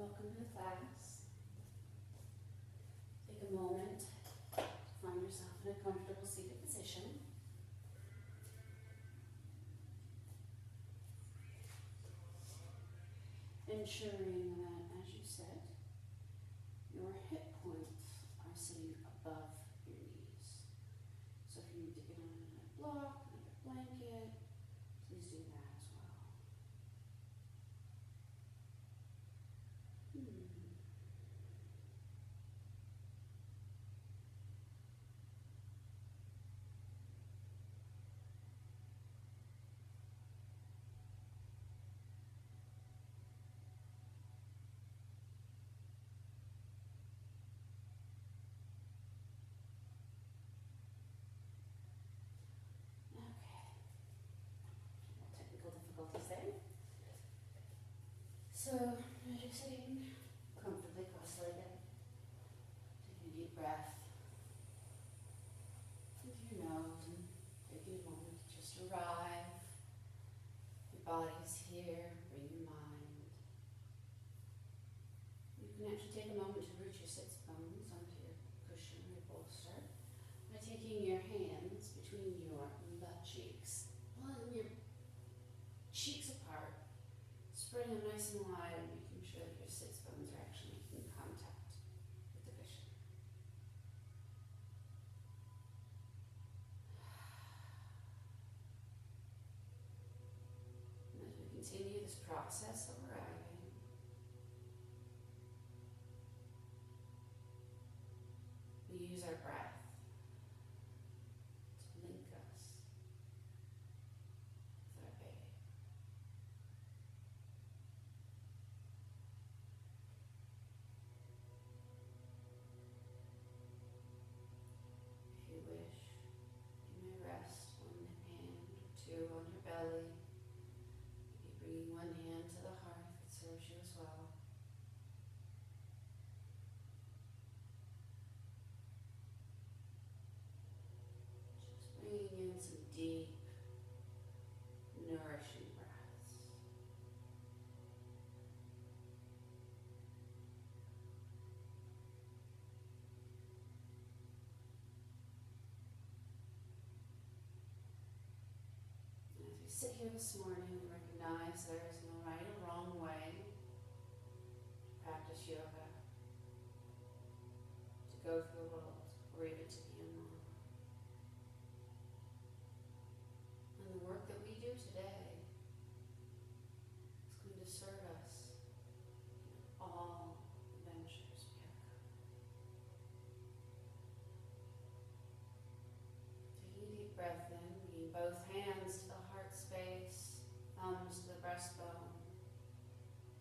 Welcome to the class. Take a moment to find yourself in a comfortable seated position. Ensuring that, as you said, your hip points are sitting above your knees. So if you need to get on another block, another blanket, please do that as well. Okay. Technical difficulties there. So, as you're sitting comfortably cross-legged, taking a deep breath into your nose and taking a moment to just arrive. Your body's here, bring your mind. You can actually take a moment to root your sits bones onto your cushion or your bolster by taking your hands between your butt cheeks, pulling your cheeks apart, spreading them nice and wide and making sure that your sits bones are actually making contact with the cushion. And as we continue this process of arriving, we use our breath to link us with our baby. If you wish, you may rest one hand or two on your belly, maybe bringing one hand to the heart if it serves you as well. Just bringing in some deep, nourishing breaths. And as we sit here this morning, we recognize there is no right or wrong way to practice yoga, to go through the world, or even to be a mom. And the work that we do today is going to serve us in all ventures we have. Taking a deep breath in, bringing both hands to the heart space, thumbs to the breastbone.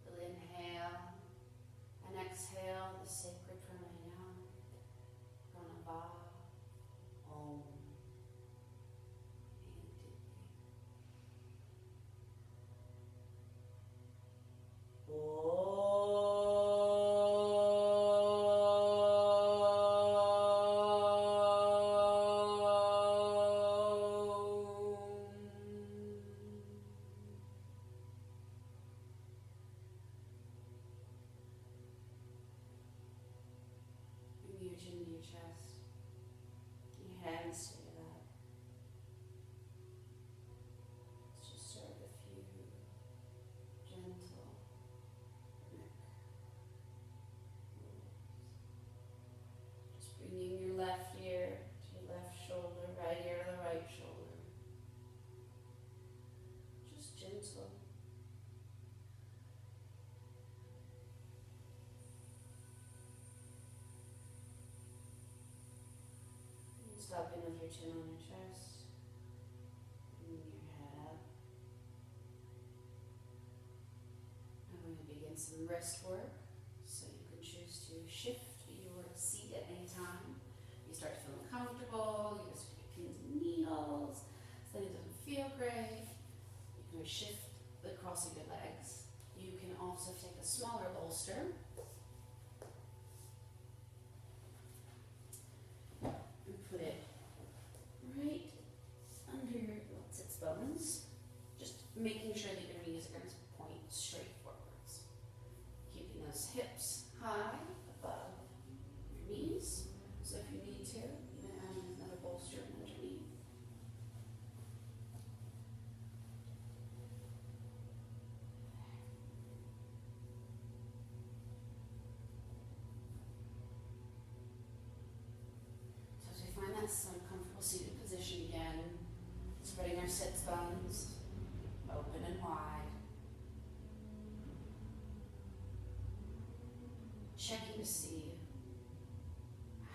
We'll inhale and exhale the sacred pranayama, pranava, om. Inhale deeply. Bring your chin to your chest, your hands straight up. Let's just serve a few gentle neck rolls. Just bringing your left ear to your left shoulder, right ear to the right shoulder. Just gentle. And stop in with your chin on your chest, bringing your head up. I'm going to begin some wrist work, so you can choose to shift your seat at any time. You start feeling comfortable, you just get pins and needles, so it doesn't feel great. You can shift the crossing your legs. You can also take a smaller bolster and put it right under your sits bones, just making sure that your knees are going to point straight forwards, keeping those hips hands, so comfortable seated position again. Spreading our sits bones open and wide. Checking to see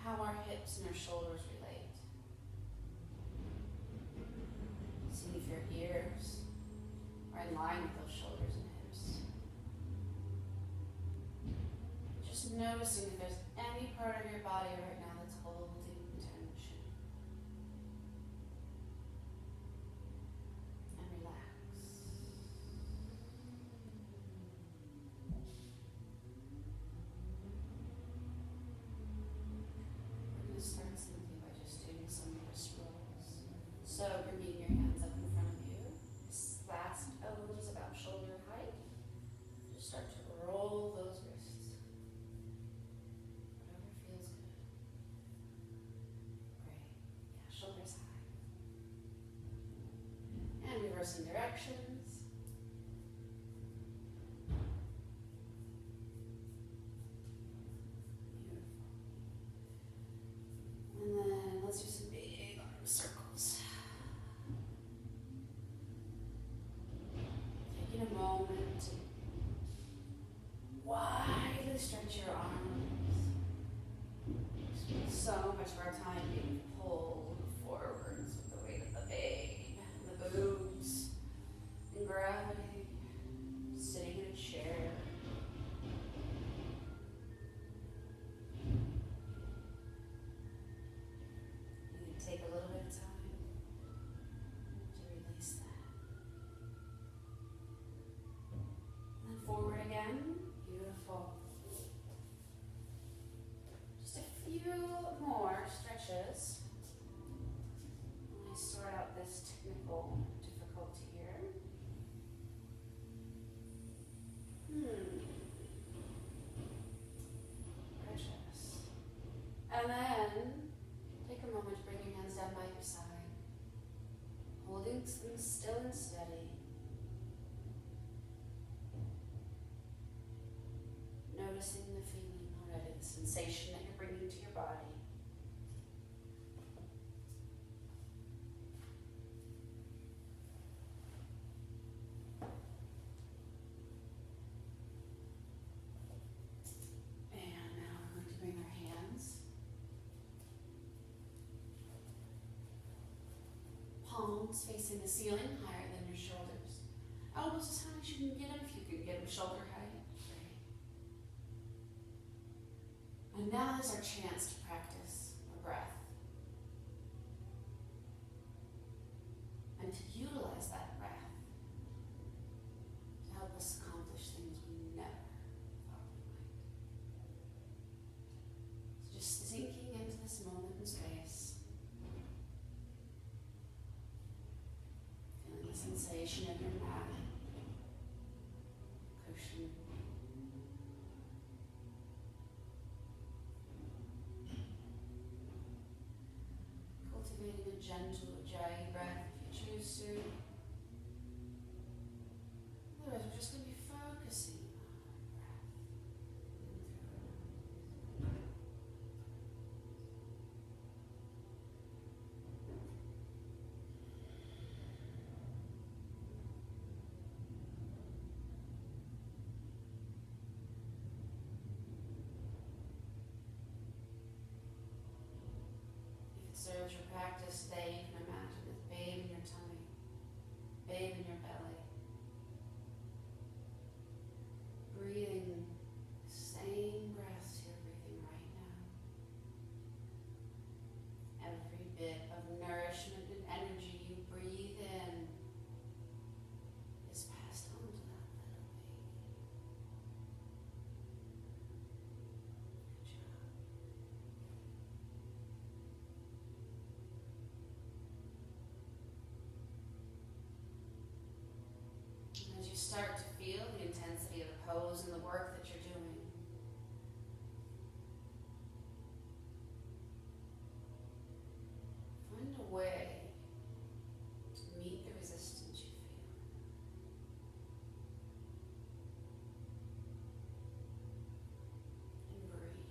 how our hips and our shoulders relate. Seeing if your ears are in line with those shoulders and hips. Just noticing if there's any part of your body right now that's holding tension. And relax. We're going to start simply by just doing some wrist rolls. So bringing your hands up in front of you. This last elbow is about shoulder height. Just start to roll those wrists. Whatever feels good. Great. Yeah, shoulders high. And reversing directions. Beautiful. And then let's do some big arm circles. Taking a moment to widely stretch your arms. So much of our time being pulled forwards with the weight of the babe, the boobs, and gravity. Sitting in a chair. You can take a little bit of time to release that. And then forward again. Beautiful. Just a few more stretches. When I sort out this technical difficulty here. Precious. And then take a moment to bring your hands down by your side, holding them still and steady. Noticing the feeling already, the sensation that you're bringing to your body. And now we're going to bring our hands, palms facing the ceiling, higher than your shoulders. Elbows as high as you can get them, if you can get them shoulder height. And now is our chance to practice our breath and to utilize that breath to help us accomplish things we never thought we might. So just sinking into this moment in space, feeling the sensation of your mat, cushion. Cultivating a gentle ujjayi breath if you choose to. Otherwise, we're just going to be focusing on our breath. If it serves your practice today, you can imagine this babe in your tummy, babe in your belly. Breathing the same breaths you're breathing right now. Every bit of nourishment and energy you breathe in is passed on to that little baby. Good job. And as you start to feel the intensity of the pose and the work that you're doing, find a way to meet the resistance you feel. And breathe.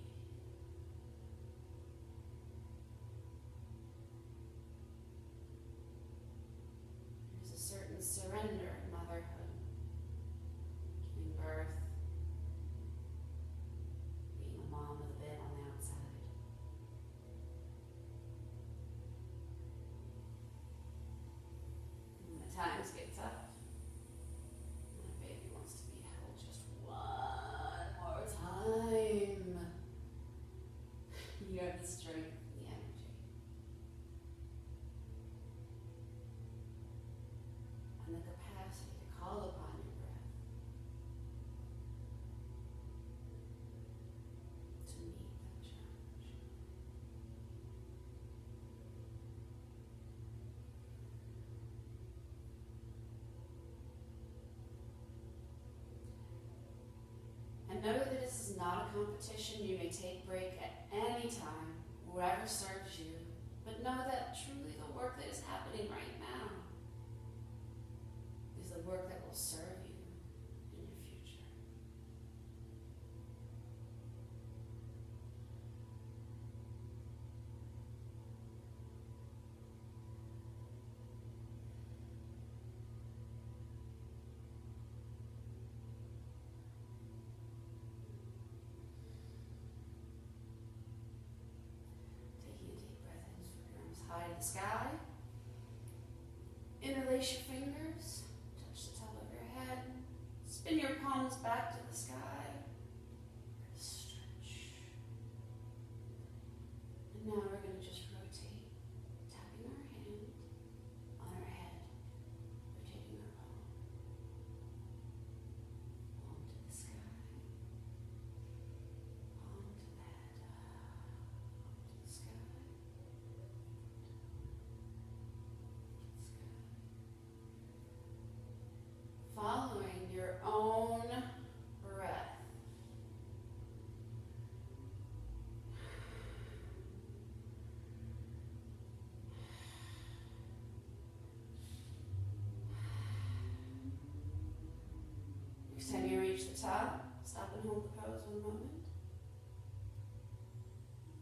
You have the strength and the energy. And the capacity to call upon your breath to meet that challenge. And know that this is not a competition. You may take a break at any time, wherever serves you. But know that truly the work that is happening right now is the work that will serve you in your future. Taking a deep breath in, sweep your arms high to the sky. Interlace your fingers, touch the top of your head. Spin your palms back to the sky. Stretch. And now we're going to just rotate, tapping our hand on our head, rotating our palm. Palm to the sky. Palm to the head. Palm to the sky. Following your own breath. Next time you reach the top, stop and hold the pose 1 moment.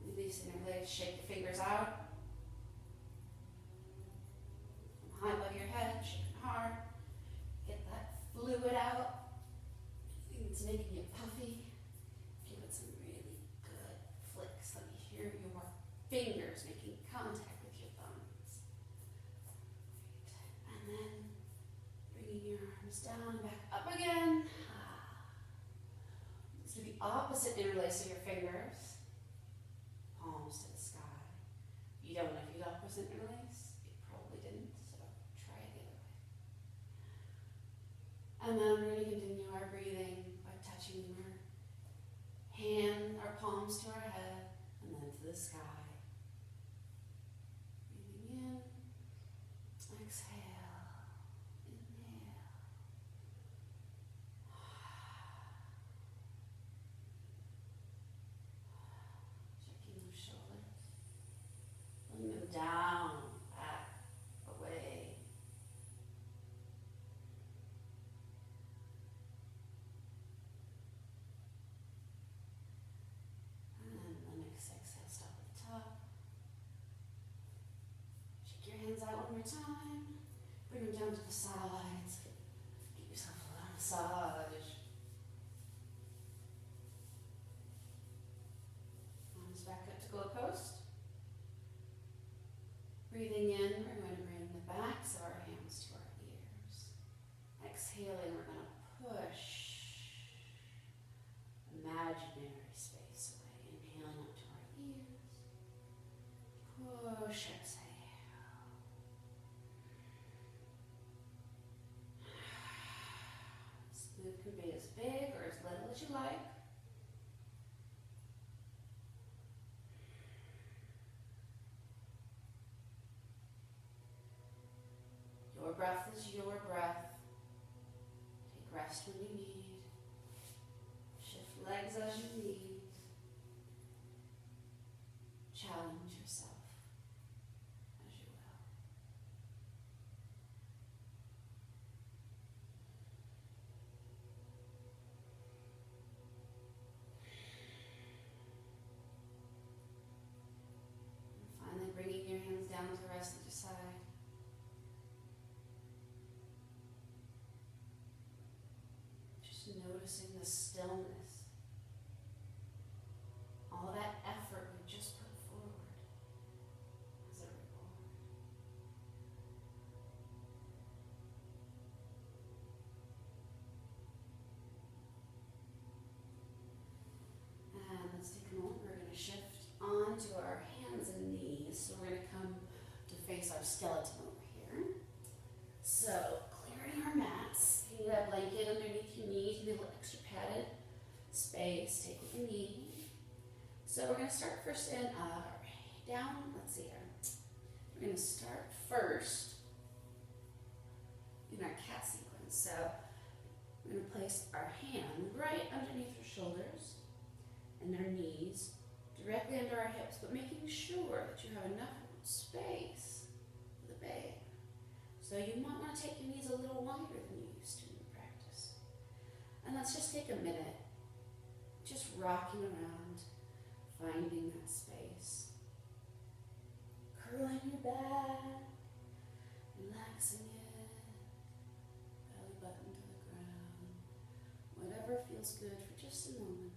Releasing your legs, shake the fingers out. From high above your head, shaking hard. Get that fluid out. Anything that's making you puffy, give it some really good flicks. Let me hear your fingers making contact with your thumbs. Great. And then bringing your arms down and back up again. Let's do the opposite interlace of your fingers. Palms to the sky. You don't know if you got opposite interlace. You probably didn't, so try it the other way. And then we're going to continue our breathing by touching our palms to our head, and then to the sky. Breathing in, exhale, inhale. Checking those shoulders, pulling them down, back, away. Out one more time. Bring them down to the sides. Give yourself a little massage. Arms back up to goal post. Breathing in, we're going to bring the backs of our hands to our ears. Exhaling, we're going to push imaginary space away. Inhaling up to our ears. Push, exhale. It could be as big or as little as you like. Your breath is your breath. Take rest when you need. Shift legs as you need. Challenge yourself as you will. Bringing your hands down to rest at your side. face our skeleton over here. So clearing our mats, getting that blanket underneath your knees, a little extra padded space, take what you need. So we're going to start first in down, let's see here. We're going to start first in our cat sequence. So we're going to place our hand right underneath our shoulders and our knees, directly under our hips, but making sure that you have enough space for the babe. So you might want to take your knees a little wider than you used to in practice. And let's just take a minute, just rocking around, finding that space. Curling your back, relaxing it, belly button to the ground, whatever feels good for just a moment.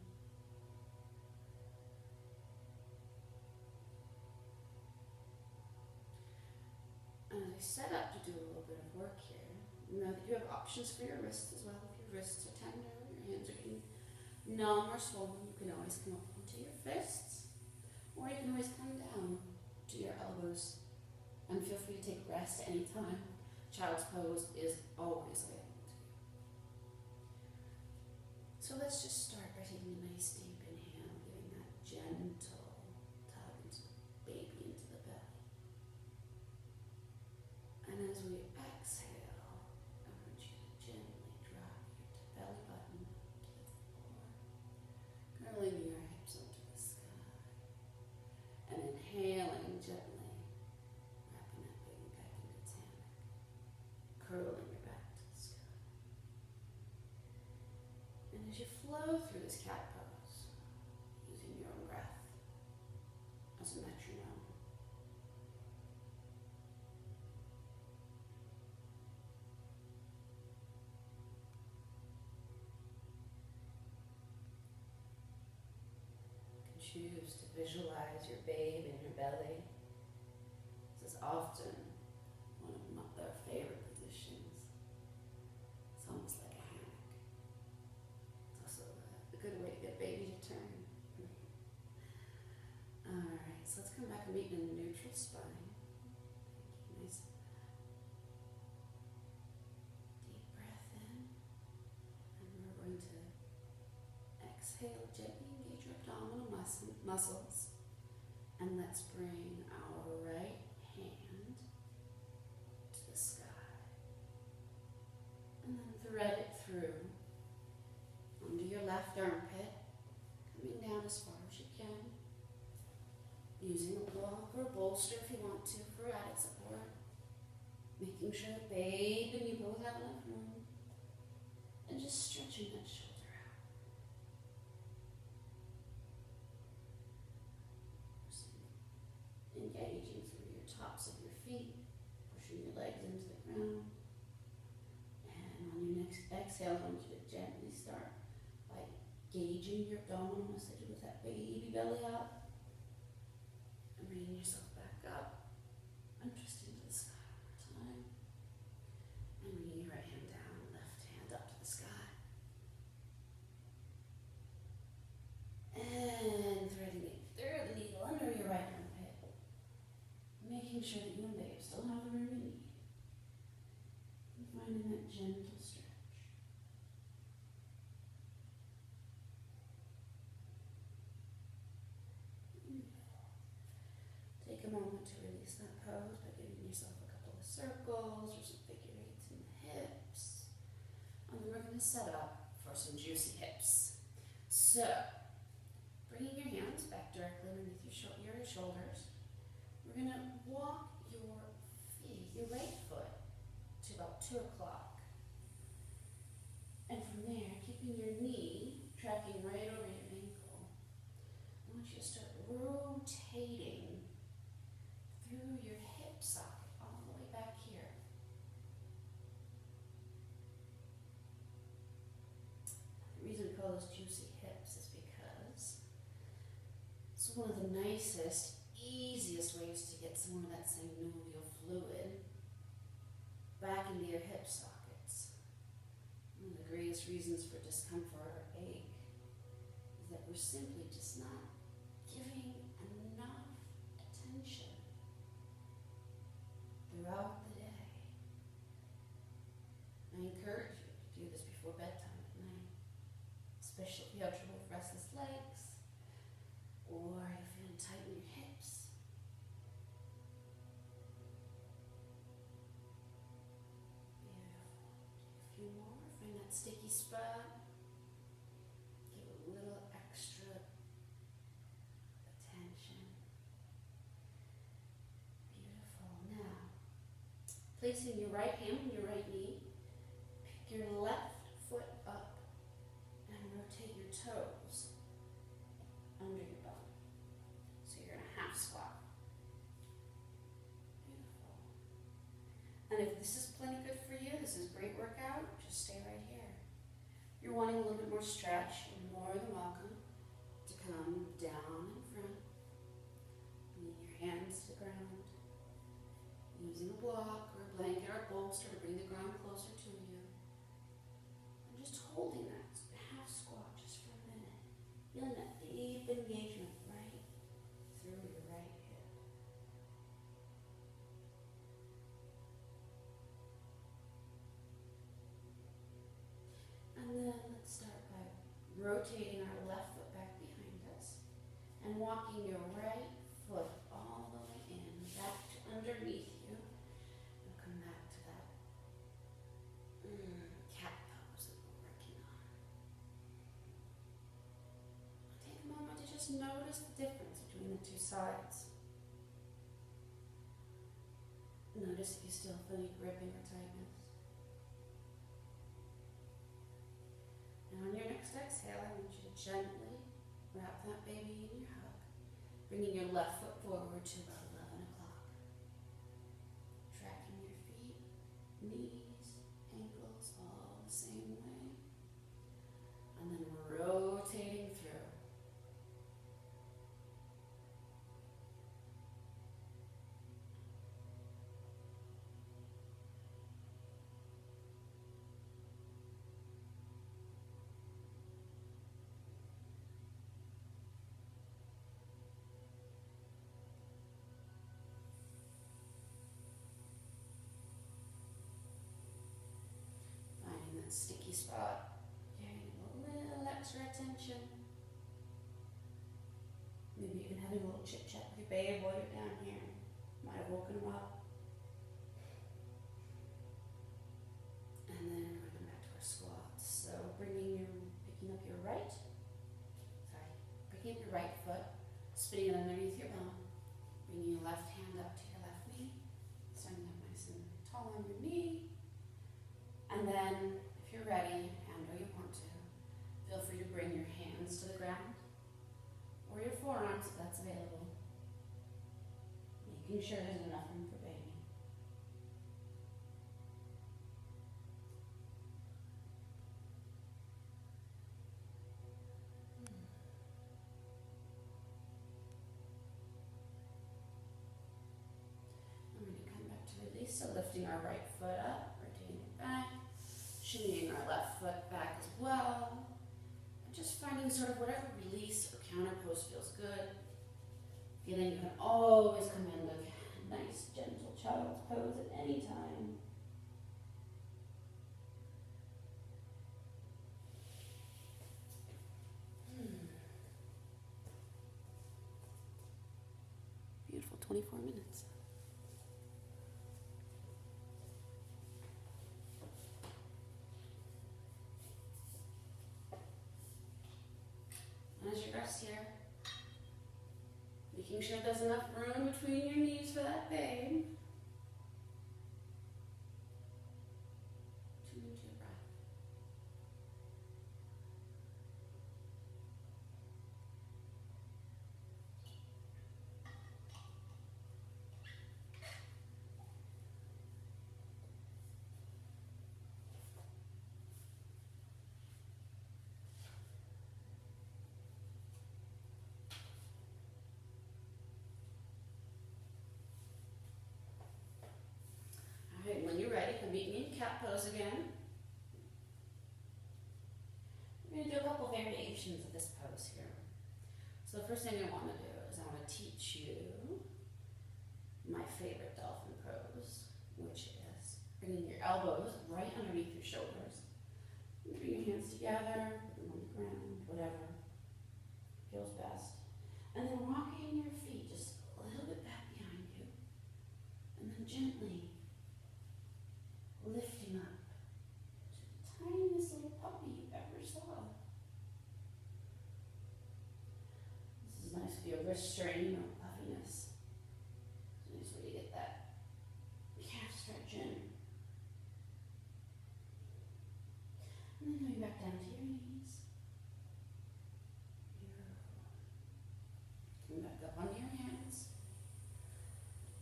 And as I set up to do a little bit of work here, you know that you have options for your wrists as well. If your wrists are tender, your hands are getting numb or swollen, you can always come up onto your fists, or you can always come down to your elbows. And feel free to take rest at any time. Child's pose is always available to you. So let's just start by taking a nice deep inhale, giving that gentle tug into the baby, into the belly. And as we exhale, I want you to gently drop your belly button to the floor, curling your hips onto the sky, and inhaling gently, wrapping that baby back into its hammock, curling your back to the sky. And as you flow through this cat pose, using your own breath as a metronome, choose to visualize your babe in your belly. This is often one of their favorite positions. It's almost like a hammock. It's also a good way to get baby to turn. Alright, so let's come back and meet in a neutral spine. Nice deep breath in. And we're going to exhale gently. Engage your abdominal muscles, and let's bring our right hand to the sky, and then thread it through under your left armpit, coming down as far as you can, using a block or a bolster if you want to for added support, making sure that babe and you both have enough room, and just stretching that shoulder. Engaging through your tops of your feet, pushing your legs into the ground. And on your next exhale, I want you to gently start by gauging your abdominal muscles with that baby belly up. And bringing yourself back up. And just into the sky one more time. And bringing your right hand down, left hand up to the sky. And threading it through the needle under your right armpit. Making sure that you and babe still have the room you need. And finding that gentle stretch. Beautiful. Take a moment to release that pose by giving yourself a couple of circles or some figure eights in the hips. And then we're going to set up for some juicy hips. So, bringing your hands back directly underneath your shoulders. We're going to walk your right foot to about 2 o'clock. And from there, keeping your knee tracking right over your ankle, I want you to start rotating through your hip socket all the way back here. The reason we call those juicy hips is because it's one of the nicest, easiest ways to get some of that synovial fluid back into your hip sockets. One of the greatest reasons for discomfort or ache is that we're simply just not giving enough attention that sticky spot. Give it a little extra attention. Beautiful. Now, placing your right hand on your right knee, pick your left foot up and rotate your toes under your bum. So you're in a half squat. Beautiful. And if this is plenty good for you, this is a great workout, just stay right here. If you're wanting a little bit more stretch, you're more than welcome to come down in front, bringing your hands to the ground, using a block or a blanket or a bolster to bring the ground closer to you. And just holding that half squat just for a minute, feeling that deep engagement right through your right hip. And then let's start by rotating our left foot back behind us and walking your right foot all the way in, back to underneath you. And come back to that cat pose that we're working on. Take a moment to just notice the difference between the two sides. Notice if you still feel any gripping or tightness. Now on your next exhale, I want you to gently wrap that baby in your hug, bringing your left foot forward to about 11 o'clock. Tracking your feet, knees, ankles, all the same way. And then rotating through. Finding that sticky spot, getting a little extra attention. Maybe even having a little chit chat with your babe while you're down here. Might have woken him up. And then we're going back to our squats. So picking up your right foot, spinning it underneath your bum, bringing your left hand up to your left knee, standing up nice and tall on your knee. And then, if you're ready, and or you want to, feel free to bring your hands to the ground, or your forearms if that's available, making sure there's enough room for baby. I'm going to come back to release, so lifting our right foot up, rotating it back, shimmying our left foot back as well, and just finding sort of whatever release or counter pose feels good. Feeling you can always come into a nice, gentle child's pose at any time. Beautiful 24 minutes. And as you rest here, making sure there's enough room between your knees for that babe. Tune into your breath. Alright, when you're ready, come meet me in cat pose again. We're going to do a couple variations of this pose here. So the first thing I want to do is I want to teach you my favorite dolphin pose, which is bringing your elbows right underneath your shoulders. Bring your hands together, put them on the ground, whatever feels best. And then rocking your feet just a little bit back behind you. And then gently lifting up to the tiniest little wrist strain or puffiness. So nice way to get that calf stretch in. And then going back down to your knees. Beautiful. Come back up onto your hands.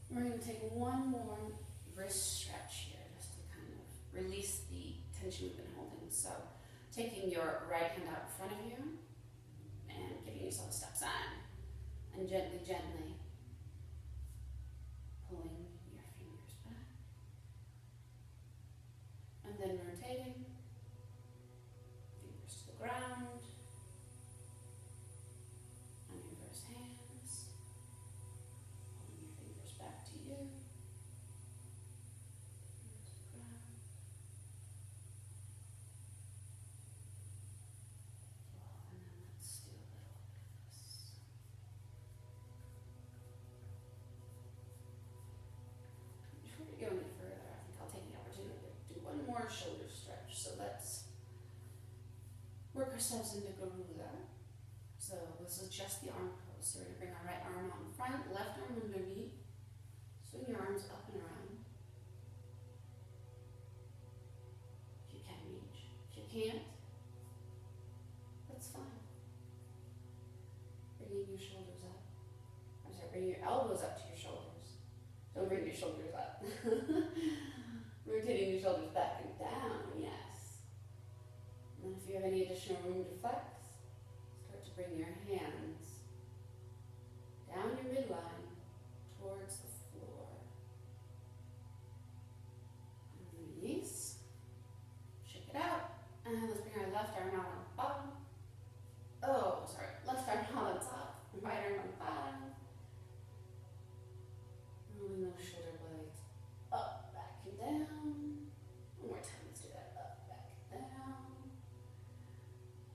We're going to take one more wrist stretch here just to kind of release the tension we've been holding. So taking your right hand out in front of you and giving yourself a step sign. And gently, gently pulling your fingers back. And then rotating, fingers to the ground, and reverse hands, pulling your fingers back to you, and to the ground. And then let's do a little bit of this. Before we go any further, I think I'll take the opportunity to do one more shoulder stretch. So let's work ourselves into Garuda. So this is just the arm pose. So we're going to bring our right arm out in front, left arm underneath. Swing your arms up and around. If you can reach. If you can't, that's fine. Bringing your shoulders up. I'm sorry, bring your elbows up to your shoulders. Don't bring your shoulders up. Rotating your shoulders back and down, yes. And then if you have any additional room to flex, start to bring your hands down your midline towards the floor. And release. Shake it out. And let's bring our left arm out on the bottom. Oh, sorry. Left arm out on the top. Right arm on the bottom. Moving those shoulder blades up, back, and down. One more time, let's do that. Up, back, and down.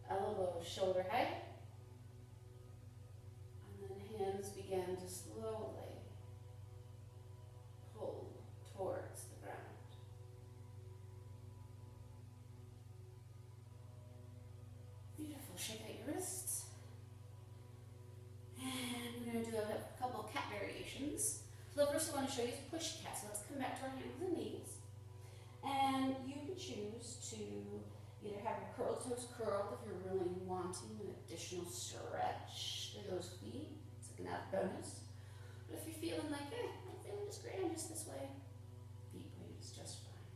Elbows shoulder height. And then hands begin to slowly pull towards the ground. Beautiful. Shake out your wrists. And we're going to do a couple of cat variations. So the first I want to show you is push cat. So let's come back to our hands and knees. And you can choose to either have your curled toes curled if you're really wanting an additional stretch through those feet. It's like an added bonus. But if you're feeling like, I'm feeling just great, I'm just this way, feet point is just fine.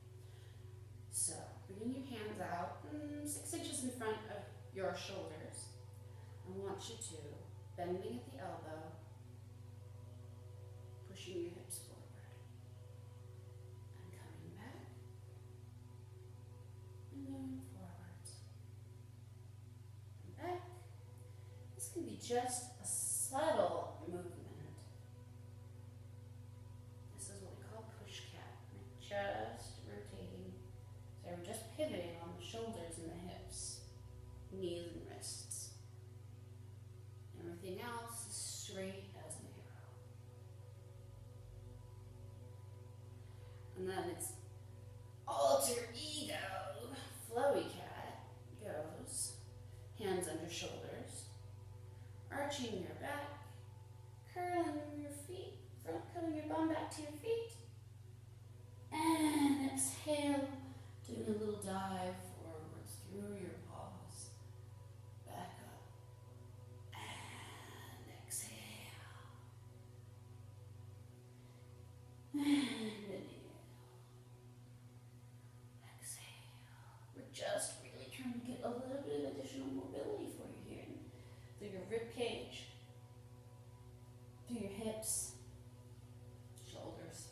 So bringing your hands out 6 inches in front of your shoulders. I want you to, bending at the elbow, pushing your hips forward, and coming back, and moving forwards, and back. This can be just a subtle movement. This is what we call push cat. We're just rotating, so we're just pivoting on the shoulders and the hips, knees and wrists. Everything else is straight as an arrow. And then it's alter ego. Flowy cat goes hands under shoulders, arching your back, curling your feet, front curling your bum back to your feet, and exhale, doing a little dive forwards through your paws, back up, and exhale, and inhale, exhale. We're just really trying to get a little bit of additional mobility for you here, through your rib cage, through your hips, shoulders.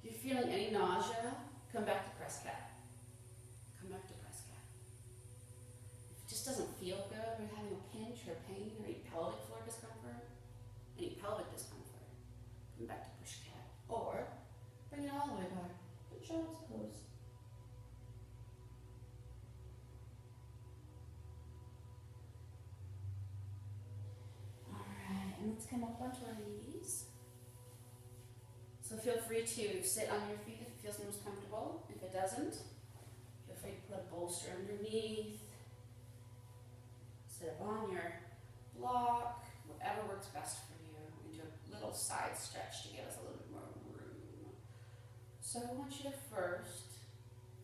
If you're feeling any nausea, come back to press cat. Come back to press cat. If it just doesn't feel good, or you're having a pinch or pain, or any pelvic floor discomfort, any pelvic discomfort, come back to push cat. Or bring it all the way back. Put child's pose. Alright, and let's come up onto our knees. So feel free to sit on your feet if it feels most comfortable. If it doesn't, feel free to put a bolster underneath. Sit up on your block, whatever works best for you. We're going to do a little side stretch to give us a little bit more room. So I want you to first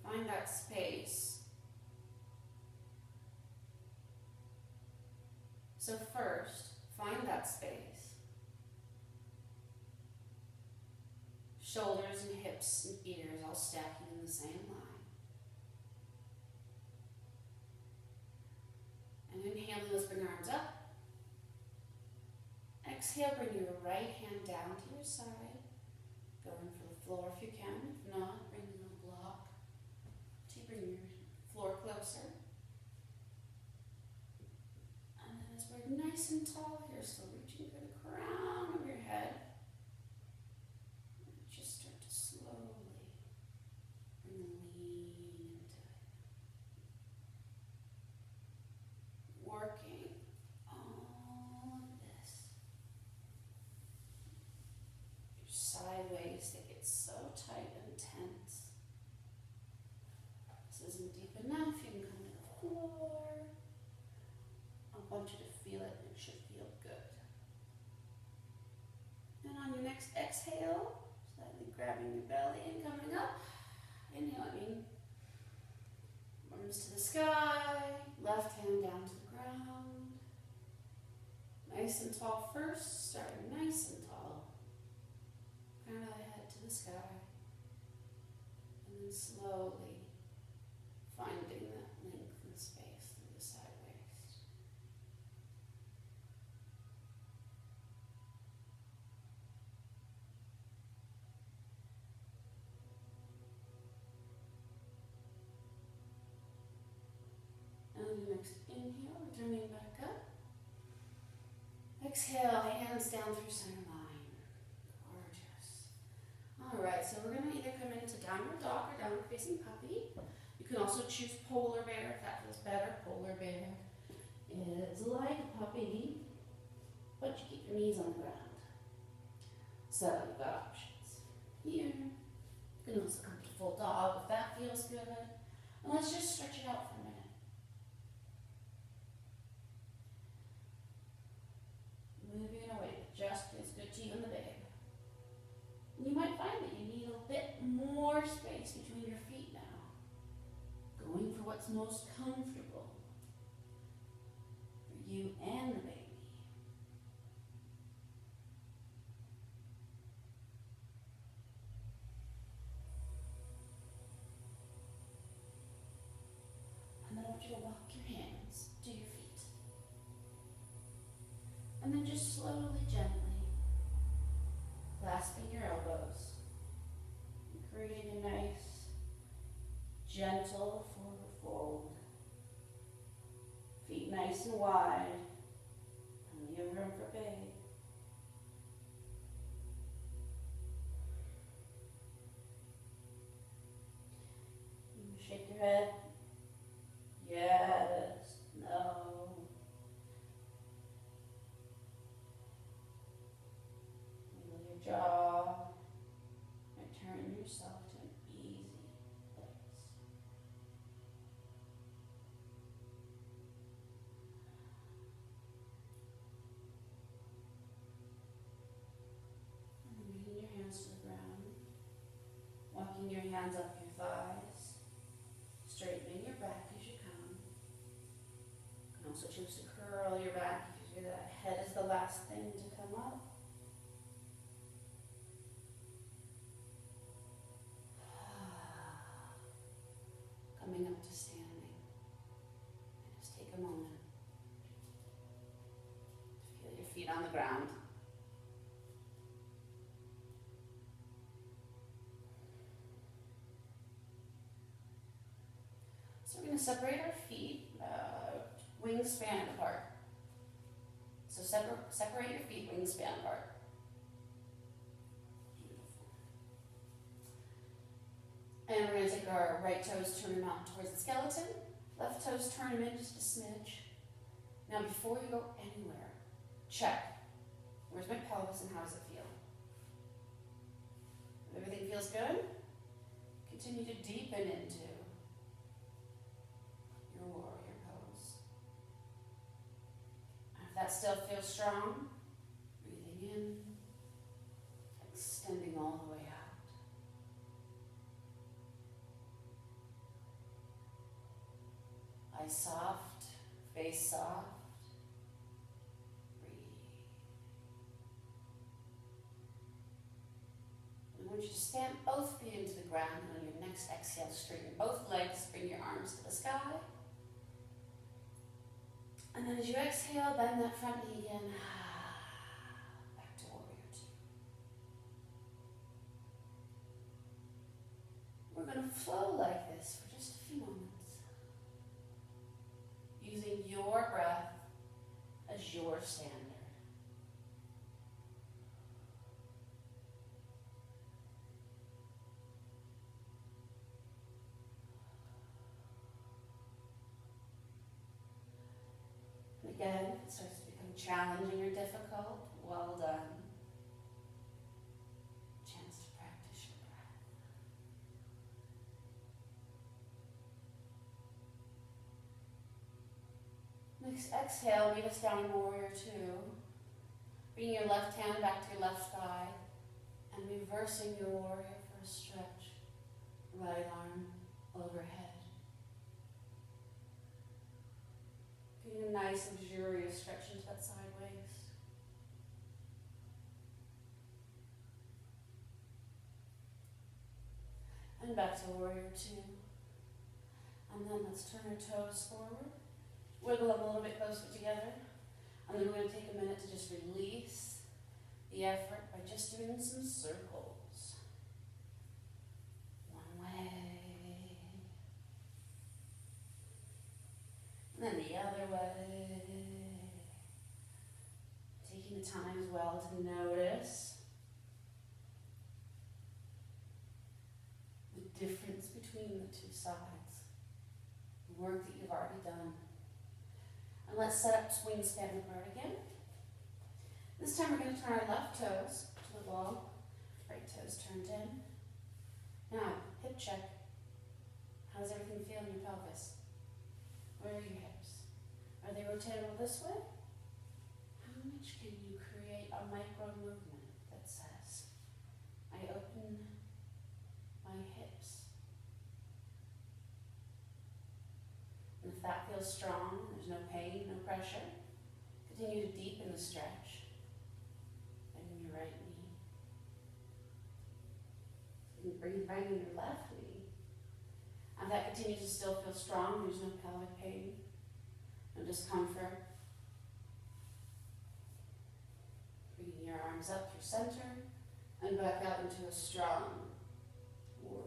find that space. So first, find that space. Shoulders and hips and ears all stacking in the same line. And inhale, let's bring our arms up. Exhale, bring your right hand down to your side. Going for the floor if you can. If not, bring a little block to bring your floor closer. And then as we're nice and tall here, still reaching for the crown of your head, just start to slowly bring the lean into it. Working on this. Your sideways, they get so tight and tense. This isn't deep enough, you can come to the floor. I want you to feel it, and it should feel good. And on your next exhale, slightly grabbing your belly and coming up. Inhaling, arms to the sky, left hand down to the ground. Nice and tall first, starting nice and tall. Crown of the head to the sky. And then slowly finding that length and space through the side waist. And the next inhale, returning back up. Exhale, hands down through center line. Gorgeous. All right, so we're going to either come into downward dog or downward facing puppy. You can also choose polar bear if that feels better. Polar bear is like a puppy, but you keep your knees on the ground. So you've got options here. You can also come to full dog if that feels good. And let's just stretch it out for a minute. Moving in a way that just feels good to you and the babe. And you might find that you need a bit more space between your feet now. Going for what's most comfortable for you and the baby. And then I want you to walk your hands to your feet. And then just slowly, gently, clasping your elbows, and creating a nice, gentle forward fold. Feet nice and wide, plenty of room for babe. You shake your head. Yes, no. Wiggle your jaw. Return yourself to an easy place. And then bringing your hands to the ground. Walking your hands up your thighs. Straightening your back as you come. You can also choose to curl your back if that head is the last thing to come up. Coming up to standing. And just take a moment to feel your feet on the ground. So we're going to separate our feet wingspan apart. So separate your feet wingspan apart. Beautiful. And we're going to take our right toes, turn them out towards the skeleton. Left toes, turn them in just a smidge. Now before you go anywhere, check. Where's my pelvis and how does it feel? If everything feels good, continue to deepen into your warrior pose. that still feels strong, breathing in, extending all the way out. Eyes soft, face soft. Breathe. I want you to stamp both feet into the ground, and on your next exhale, straighten both legs, bring your arms to the sky. And then as you exhale, bend that front knee again. Back to warrior two. We're going to flow like this for just a few moments, using your breath as your standard. Again, if it starts to become challenging or difficult, well done. Chance to practice your breath. Next exhale, meet us down in warrior two. Bringing your left hand back to your left thigh and reversing your warrior for a stretch. Right arm overhead. Getting a nice, luxurious stretch into that side waist. And back to warrior two. And then let's turn our toes forward. Wiggle them a little bit closer together. And then we're going to take a minute to just release the effort by just doing some circles. One way. And then the other way. Taking the time as well to notice the difference between the two sides, the work that you've already done. And let's set up swing span apart again. This time we're going to turn our left toes to the wall, right toes turned in. Now, hip check. How does everything feel in your pelvis? Where are your hips? Are they rotatable this way? How much can you create a micro movement that says, I open my hips? And if that feels strong, there's no pain, no pressure, continue to deepen the stretch. Bend your right knee. You can bring in your left knee. And that continues to still feel strong, there's no pelvic pain, no discomfort. Bringing your arms up through center and back out into a strong warrior.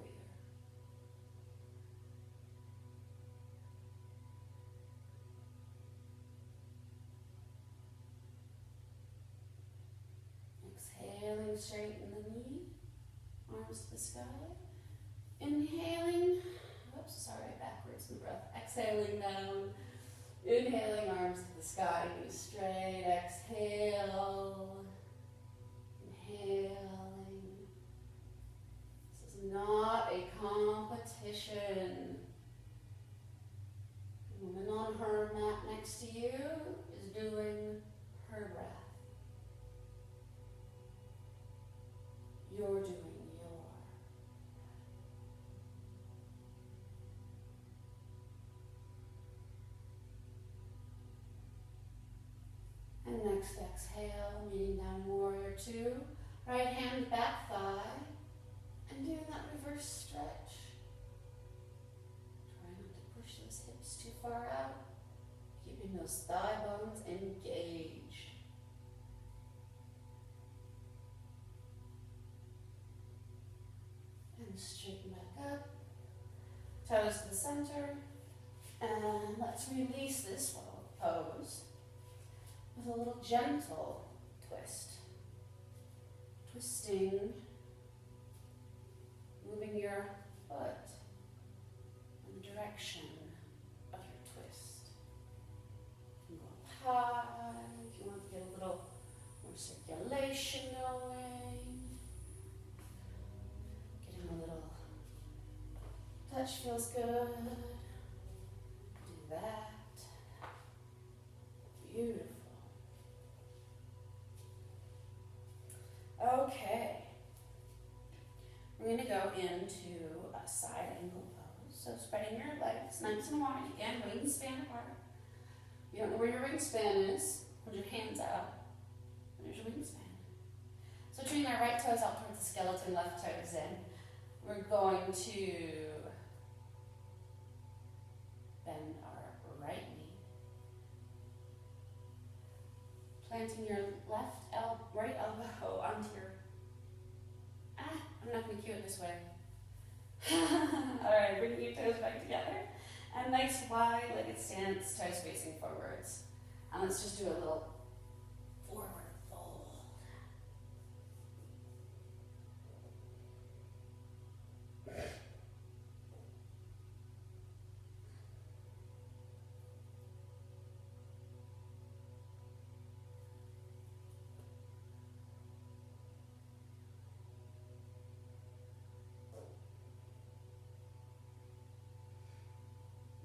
Exhaling, straighten the knee, arms to the sky. Inhaling, whoops, sorry, backwards in the breath. Exhaling down, inhaling, arms to the sky, knees straight. Exhale, inhaling. This is not a competition. The woman on her mat next to you is doing her breath. You're doing your. And next exhale, meeting down warrior two. Right hand back thigh. And doing that reverse stretch. Try not to push those hips too far out. Keeping those thigh bones engaged. And straighten back up. Toes to the center. And let's release this pose with a little gentle twist. Twisting, moving your foot in the direction of your twist. You can go up high if you want to get a little more circulation going. Getting a little touch feels good. Do that. Beautiful. we're going to go into a side angle pose. So spreading your legs nice and wide. Again, wingspan apart. You don't know where your wingspan is. Hold your hands out. There's your wingspan. So turning our right toes out towards the skeleton, left toes in. We're going to bend our right knee. Planting your right elbow onto your, I'm not going to cue it this way. Alright, bring your toes back together. And nice wide-legged stance, toes facing forwards. And let's just do a little forward fold.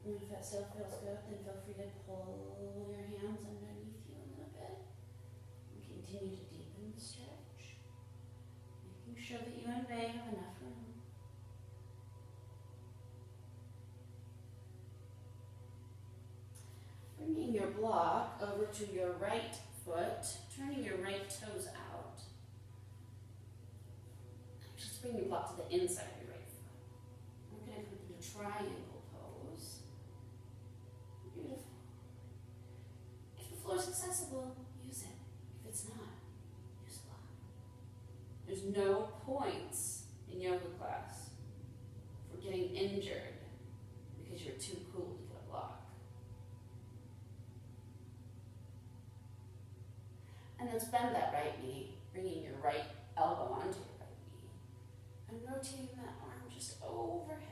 And if that still feels good, then feel free to pull your hands underneath you a little bit. And continue to deepen the stretch. Making sure that you and Bay have enough room. Bringing your block over to your right foot, turning your right toes out. Just bring your block to the inside of your right foot. We're going to go into triangle pose. Beautiful. If the floor is accessible, use it. If it's not, use a block. There's no points in yoga class for getting injured because you're too cool to get a block. And then bend that right knee, bringing your right elbow onto your right knee, and rotating that arm just overhead.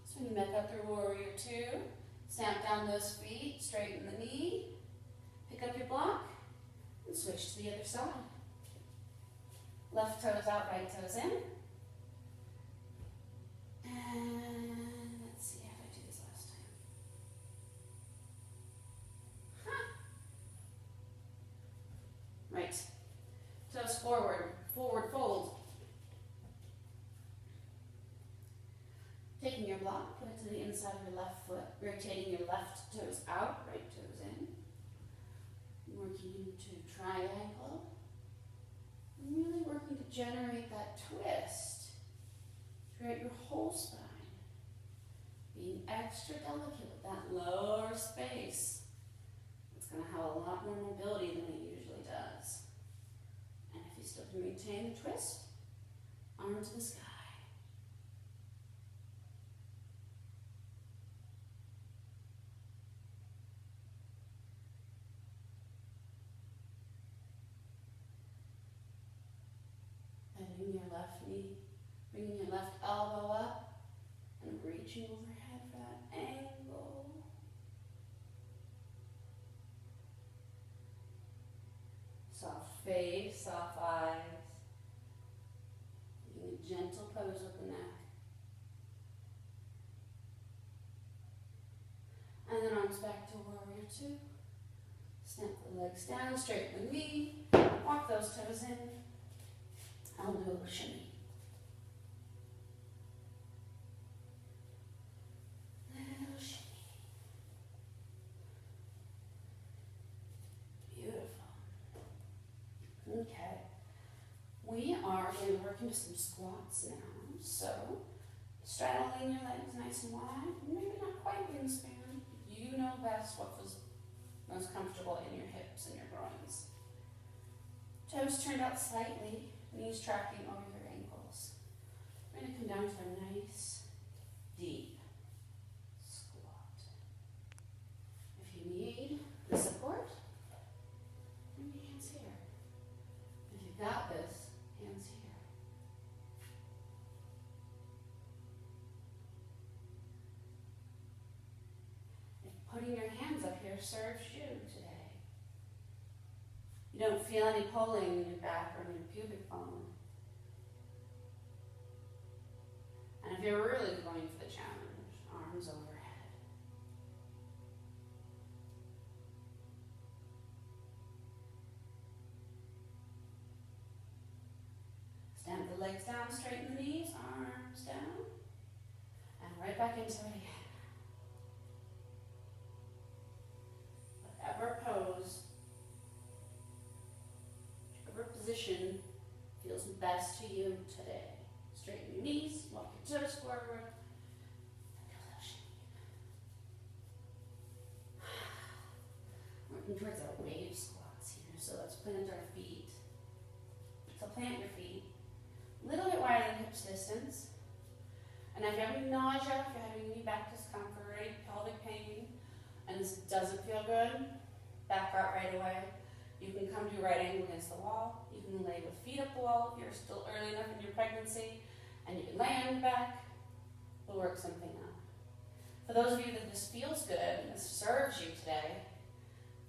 Swing back up through warrior two. Stamp down those feet, straighten the knee, pick up your block, and switch to the other side. Left toes out, right toes in. And let's see how I do this last time. Right. Toes forward, forward fold. Taking your block, put it to the inside of your left foot, rotating your left toes out, right toes in. Working into triangle. And really working to generate that twist throughout your whole spine. Being extra delicate with that lower space. It's going to have a lot more mobility than it usually does. And if you still can maintain the twist, arm to the sky. Bending your left knee, bringing your left elbow up, and reaching overhead for that angle. Soft face, soft eyes. Taking a gentle pose with the neck. And then arms back to warrior two. Snap the legs down, straighten the knee, walk those toes in. I'll do a little shimmy. Little shimmy. Beautiful. Okay. We are going to work into some squats now. So, straddling your legs nice and wide. Maybe not quite wingspan. You know best what feels most comfortable in your hips and your groins. Toes turned out slightly. Knees tracking over your ankles. We're going to come down to a nice, deep squat. If you need the support, bring your hands here. If you've got this, hands here. If putting your hands up here serves you today, you don't feel any pulling in your back or in your pubic bone. And if you're really going for the challenge, arms overhead. arms, straighten the knees, arms down, and right back into it again. Whatever pose, whichever position feels best to you today. Straighten your knees, walk your toes forward. Working towards our wave squats here, so let's plant our feet. So plant your feet a little bit wider than hips distance. And if you're having nausea, if you're having any back discomfort, any pelvic pain, and this doesn't feel good, back out right away. You can come to right angle against the wall. You can lay with feet up the wall if you're still early enough in your pregnancy, and you can lay on your back. We'll work something out. For those of you that this feels good and this serves you today,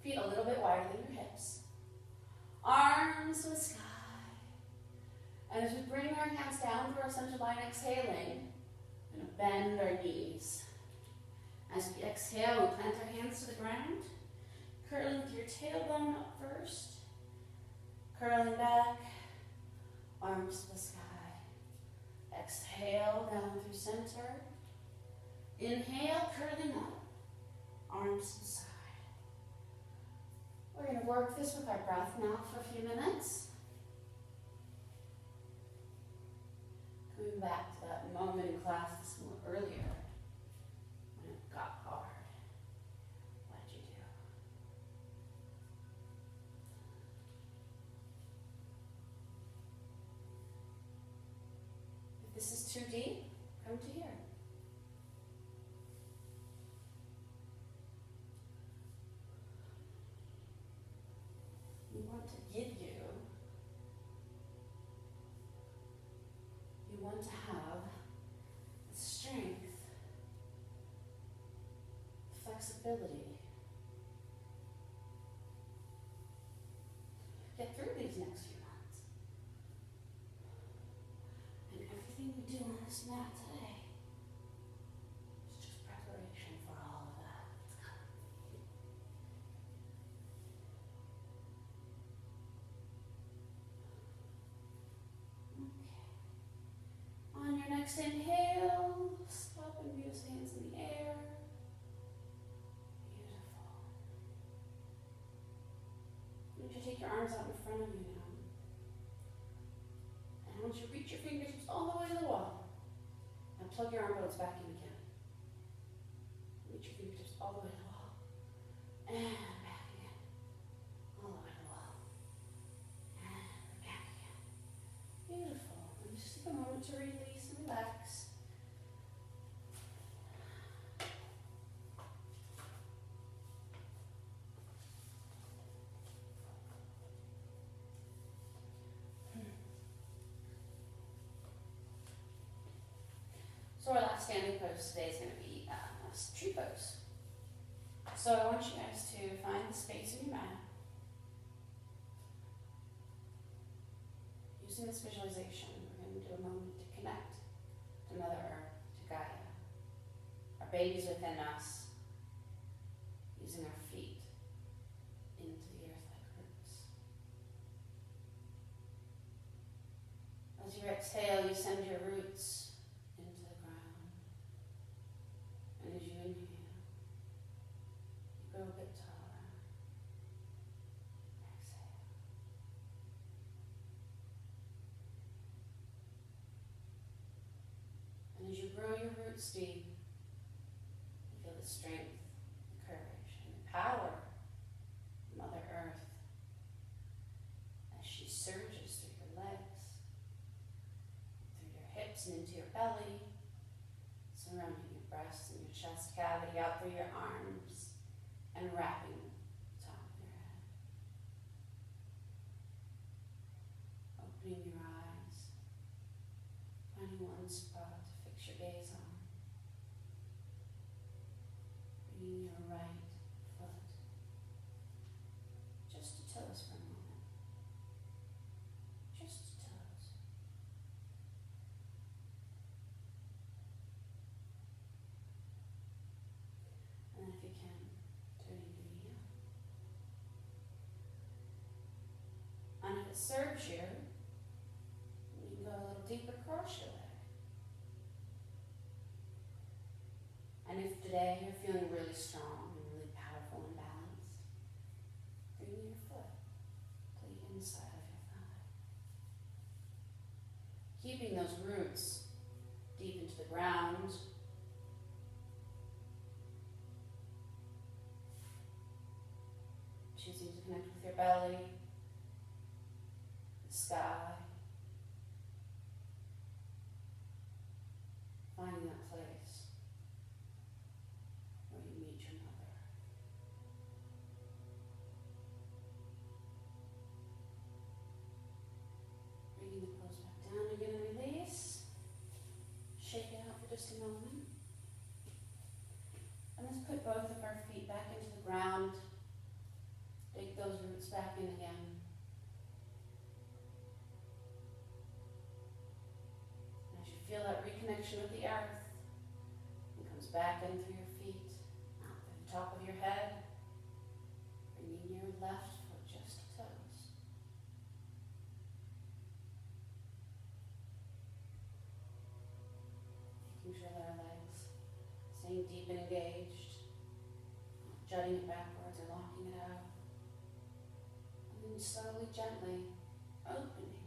feet a little bit wider than your hips. Arms to the sky. And as we bring our hands down through our center line, exhaling, we're going to bend our knees. As we exhale, we plant our hands to the ground, curling with your tailbone up first, curling back, arms to the sky. Exhale, down through center. Inhale, curling up, arms to the side. We're going to work this with our breath now for a few minutes. Coming back to that moment in class this earlier when it got hard. What did you do? If this is too deep, come to here. We want to give you, you want to have the strength, flexibility. Get through these next few months. And everything we do on this mat today is just preparation for all of that. It's coming. Okay. On your next inhale, stop and use hands in the air. Beautiful. I want you to take your arms out in front of you now. And I want you to reach your fingertips all the way to the wall. Now plug your arm bones back in again. Reach your fingertips all the way to the wall. And back again. All the way to the wall. And back again. Beautiful. And just take a moment to release and relax. So our last standing pose today is going to be a tree pose. So I want you guys to find the space in your mat. Using this visualization, we're going to do a moment to connect to Mother Earth, to Gaia. Our baby's within us, using our feet into the earth like roots. As you exhale, you send your roots into the ground. And as you inhale, you grow a bit taller. Exhale. And as you grow your roots deep, you feel the strength, the courage, and the power of Mother Earth as she surges through your legs, through your hips and into your belly, surrounding your breasts and your chest cavity, out through your arms, and wrapping the top of your head. Opening your eyes, finding one spot to fix your gaze on. Bringing your right foot just to toes for a moment. Just to toes. And if you can, turning your knee up. And if it serves you, you can go a little deeper cross. And if today you're feeling really strong and really powerful and balanced, bring your foot to the inside of your thigh. Keeping those roots deep into the ground. Choosing to connect with your belly, the sky. Finding that place where you meet your mother. Bringing the pose back down again and release. Shake it out for just a moment. And let's put both of our feet back into the ground. Dig those roots back in again. As you feel that reconnection with the earth, it comes back in through your feet, out through the top of your head, bringing your left foot just to toes. Making sure that our legs staying deep and engaged, not jutting it backwards or locking it out. And then slowly, gently opening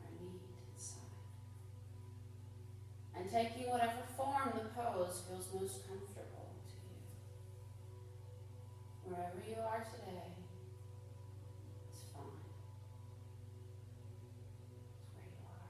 our knee to the side. And taking whatever form the pose feels most comfortable to you. Wherever you are today is fine. It's where you are.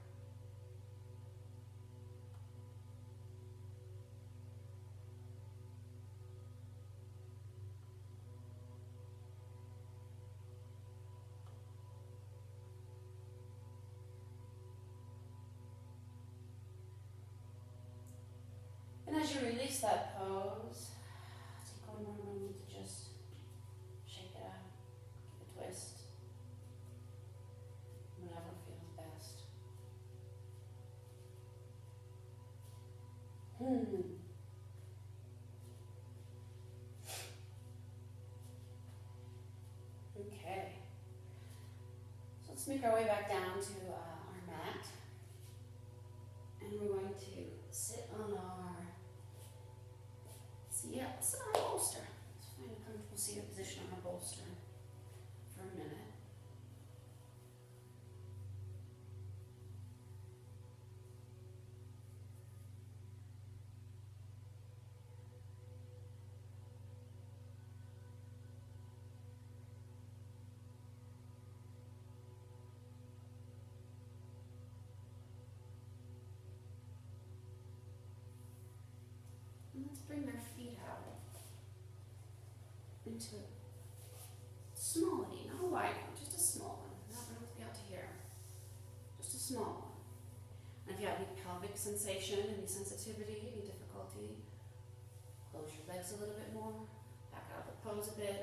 And as you release that pose, take one more moment to just shake it out, give a twist, whatever feels best. Okay. So let's make our way back down to our mat. And we're going to sit on our sit on our bolster. Let's find a comfortable seated position on our bolster for a minute. And let's bring our feet out into a small knee, not a wide one, just a small one. Not going to be out to here. Just a small one. And if you have any pelvic sensation, any sensitivity, any difficulty, close your legs a little bit more, back out of the pose a bit,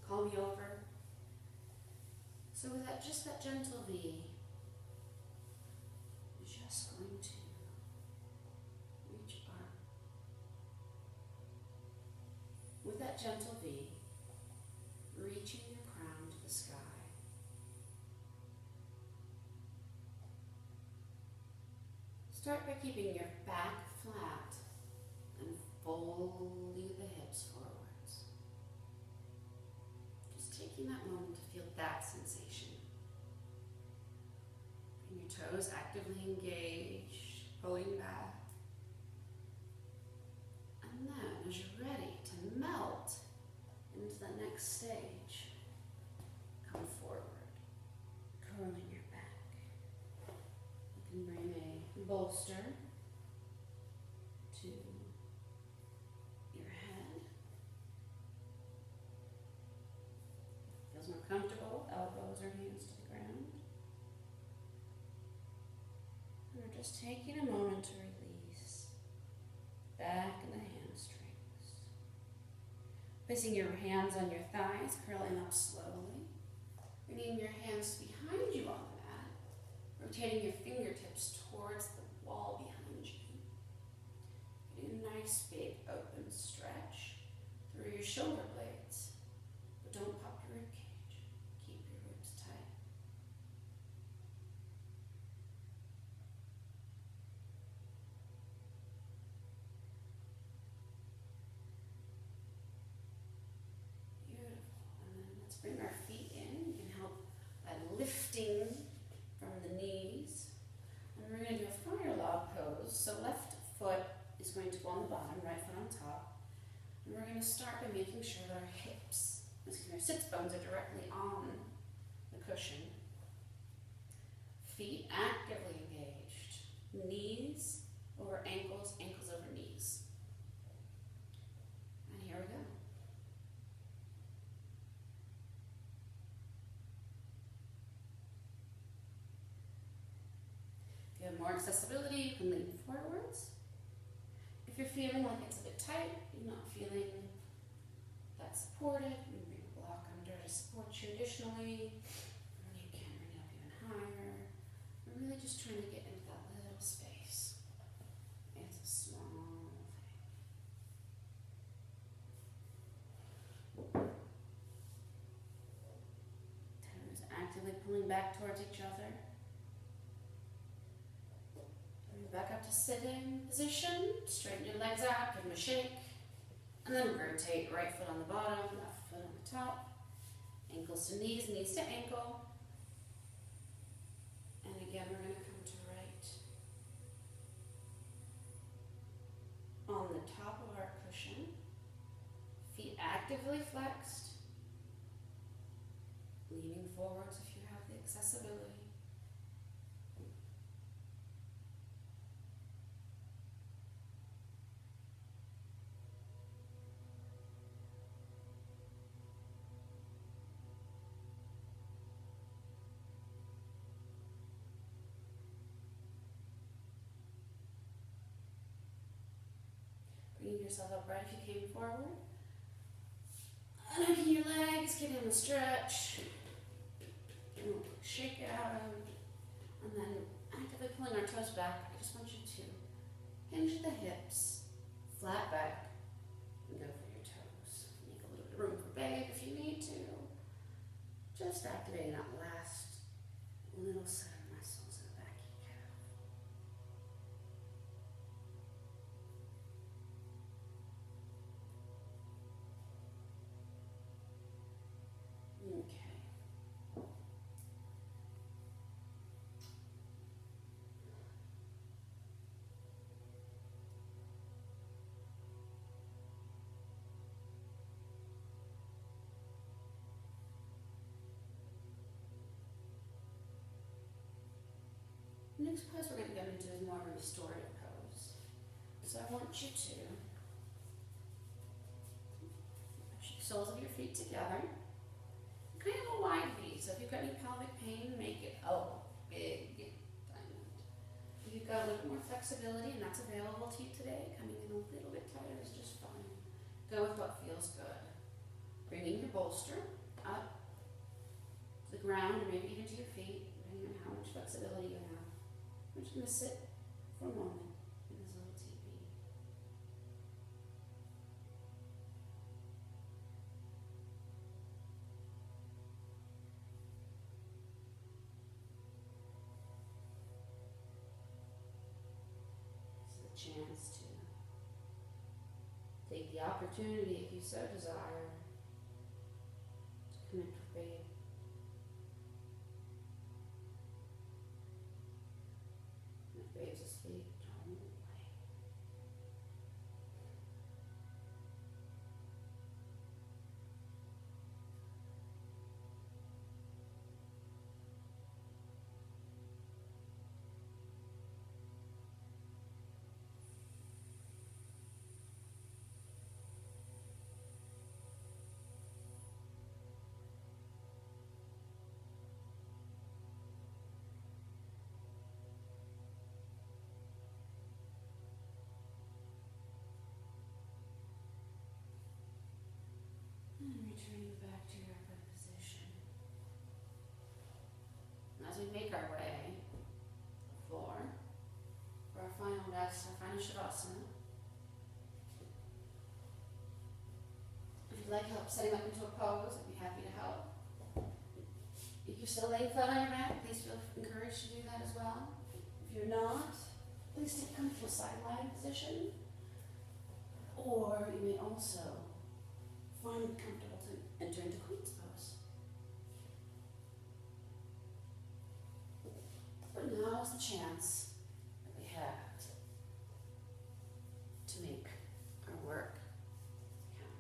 call me over. So with that, just that gentle V, you're just going to reach up. With that gentle V, reaching your crown to the sky. Start by keeping your back flat and folding the hips forwards. Just taking that moment to feel that sensation. Bring your toes actively engaged, pulling back. And then, as you're ready to melt into the next stage, come forward, curling your back. You can bring a bolster to your head. Feels more comfortable, elbows or hands to the ground. And we're just taking a moment to release back in the hamstrings. Placing your hands on your thighs, curling up slowly. Bringing your hands behind you on the mat. Rotating your fingertips towards the wall behind you. Getting a nice big open stretch through your shoulder blades. But don't pop your rib cage. Keep your ribs tight. bottom, right foot on top. And we're going to start by making sure that our hips, our sits bones are directly on the cushion. Feet actively engaged. Knees over ankles, ankles over knees. And here we go. If you have more accessibility, you can lean forwards. If you're feeling like it's a bit tight, you're not feeling that supported, you can bring a block under to support you additionally. And you can bring it up even higher. We're really just trying to get into that little space. It's a small thing. Toes actively pulling back towards each other. Back up to sitting position, straighten your legs out, give them a shake, and then rotate right foot on the bottom, left foot on the top, ankles to knees, knees to ankle, and again we're going to come to right on the top of our cushion, feet actively flexed, leaning forwards if you have the accessibility. Bringing yourself upright if you came forward. Unhooking your legs, getting a stretch. Shake it out. And then actively pulling our toes back. I just want you to hinge the hips, flat back, and go for your toes. Make a little bit of room for babe if you need to. Just activating that last little set of muscles in the back of your calf. Okay. Next pose we're going to go into is more of a restorative pose. So I want you to push the soles of your feet together. Kind of a wide V, so if you've got any pelvic pain, make it a big diamond. If you've got a little more flexibility and that's available to you today, coming in a little bit tighter is just fine. Go with what feels good. Bringing your bolster up to the ground or maybe even to your feet, depending on how much flexibility you have. We're just going to sit for a moment in this little teepee. This is a chance to take the opportunity, if you so desire, to connect with babe. Babe's asleep, don't wait. And returning back to your upright position. As we make our way to the floor for our final rest, our final Shavasana. If you'd like help setting up into a pose, I'd be happy to help. If you're still laying flat on your back, please feel encouraged to do that as well. If you're not, please take comfortable side lying position. Or you may also find it comfortable to enter into Queen's pose. But now is the chance that we have to make work count.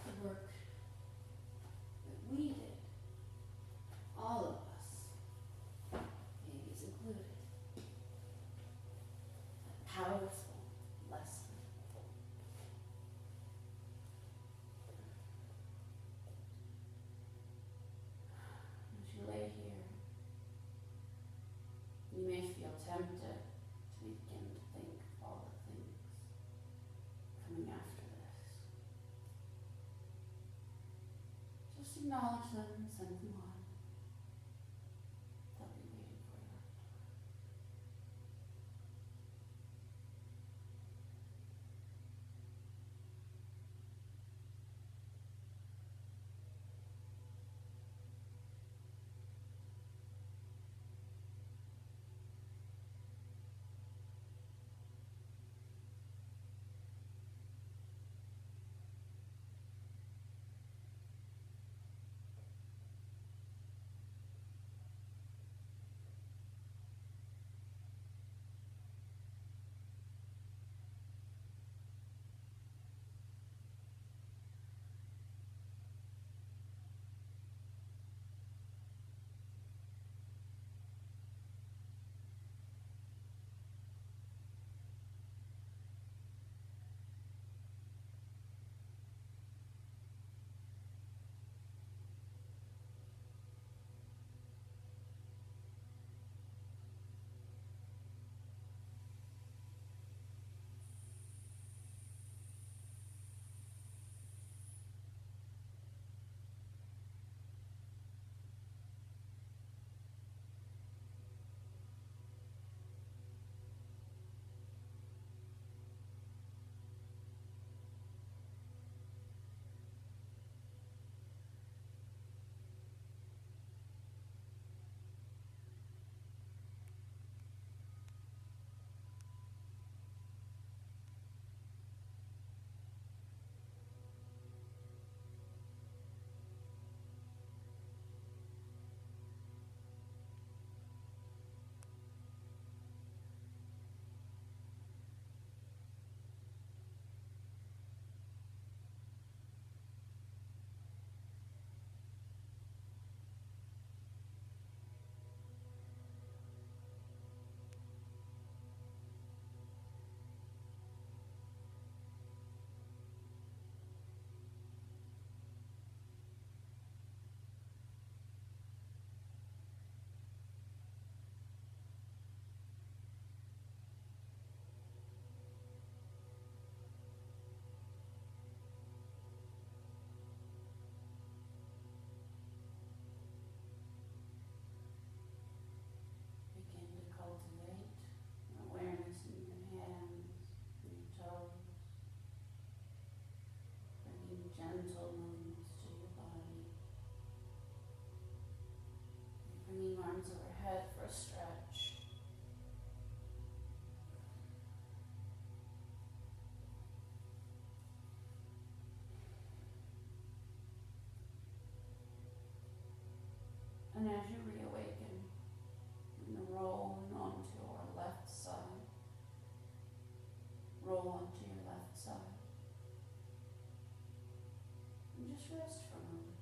The work that we did, all of us, babies included. A powerful lesson. As you lay here, you may feel tempted to begin to think of all the things coming after this. Just acknowledge them and send them on. They'll be waiting for you. Gentle movements to your body. Bringing arms overhead for a stretch. And as you reawaken, you're going to roll onto our left side. Roll onto your left side. And just rest for a moment.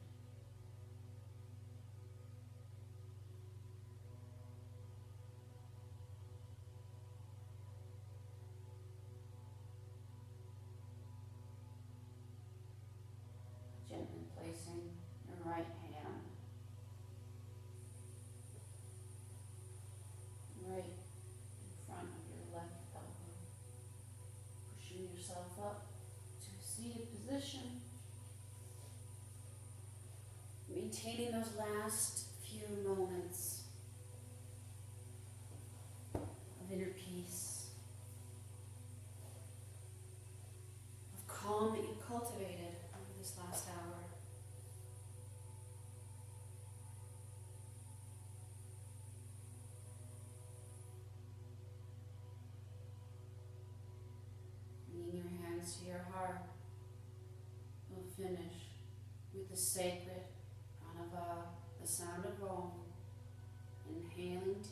Gently placing your right hand right in front of your left elbow. Pushing yourself up to a seated position. Maintaining those last few moments of inner peace, of calm that you've cultivated over this last hour. Bringing your hands to your heart, we'll finish with the sacred Pranava, the sound of Om, inhaling